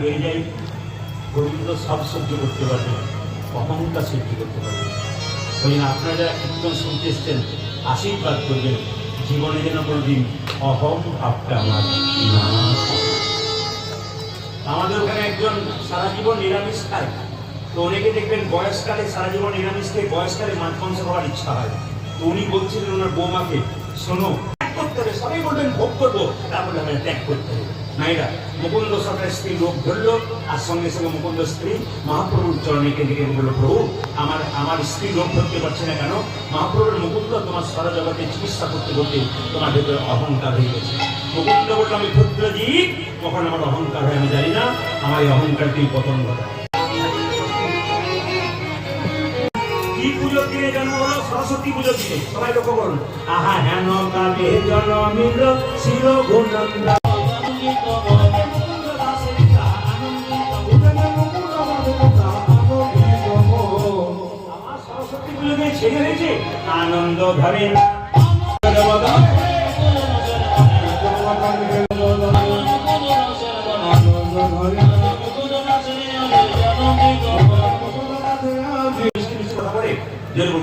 বেড়ে যায়। গোবিন্দ সব সহ্য করতে পারবে, অহংকার সহ্য করতে পারবে। ওই আপনারা যারা কীর্তন শুনতে এসছেন, আশীর্বাদ করবেন জীবনে যেন কোনোদিন অহং ভাবটা আমার না। আমাদের ওখানে একজন সারা জীবন নিরামিষ খায়, তো অনেকে দেখবেন বয়সকালে সারা জীবন নিরামিষ খেয়ে বয়সকালে মাছ মাংস খাওয়ার ইচ্ছা হয়। তো উনি বলছিলেন ওনার বৌমাকে, শোনো ত্যাগ করতে হবে, সবাই বলবেন ভোগ করবো, তারপরে আমাদের ত্যাগ করতে হবে। নাইরা মুকুন্দ সরকারের স্ত্রী লোক ধরলো, আর সঙ্গে সঙ্গে মুকুন্দ স্ত্রী মহাপ্রভুর চরণে কেঁদে বললো, প্রভু আমার স্ত্রী লোক ধরতে পারছে না কেন? মহাপ্রভুর মুকুন্দ তোমার সারা জগতে চিকিৎসা করতে করতে তোমার ভেতরে অহংকার হয়ে গেছে। মুকুন্দ বললো, আমি ক্ষুদ্র জীব, কখন আমার অহংকার হয় আমি জানি না, আমার এই অহংকারকেই পতন ঘটায়। কি পুজোর দিনে জন্ম হলো? সরস্বতী পুজোর দিনে। সবাই লক্ষ্য করুন। আহা হেন কালে জন্মিল শির গুণন্দা সরস্বতী পুজোকে ছেড়ে হয়েছে আনন্দ ধরে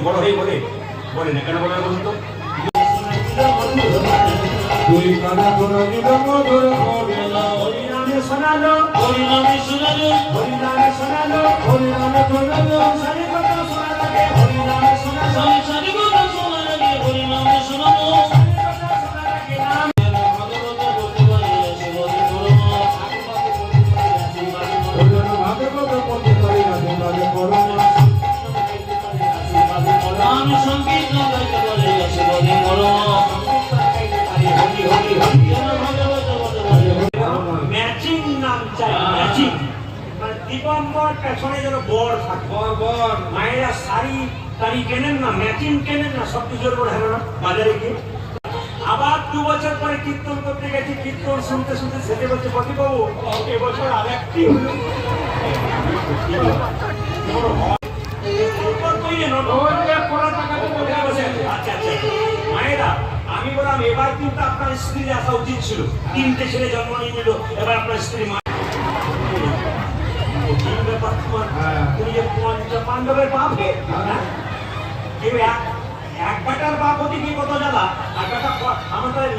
বড় হয়ে বলে না কেন বলে বলুন তো? হরিনামে শোনালো, হরিনামে শোনালো, হরিনামে শোনালো, হরিনামে শোনালো, সারি কথা শোনা লাগে, হরিনামে শোনালো, সারি কথা শোনা লাগে, হরিনামে শোনালো, সারি কথা শোনা লাগে। নাম ভাগবত বলতে পারে শিবজি ধর্ম, ভাগবত বলতে পারে রাধে করম, নাম সংগীত গাইতে পারে শিবজি ধর্ম, হরি হরি হরি ভাগবত বলতে পারে। ম্যাচিং নাম চাই, ম্যাচিং। মানে দিগম্বর পেছনে যেন বর থাকে, বর মায়েরা শাড়ি টাড়ি কেনেন না, ম্যাচিং কেনেন না, সব কিছুর উপর হেলো না বাজারে গিয়ে। আবার 2 বছর পরে কীর্তন করতে গেছি, কীর্তন শুনতে শুনতে সেটে বলছে, পতিবাবু এবছর আর একটি হলো। মায়েরা আমি বললাম এবার কিন্তু আপনার স্ত্রী আসা উচিত ছিল, 3টে ছেলে জন্ম নিয়ে নিল, এবার আপনার স্ত্রী তুমি যে পাণ্ডবের বাপ, কেউ এক বেটার বাপ হতে গিয়ে কত জ্বালা, আর বেটা আমাদের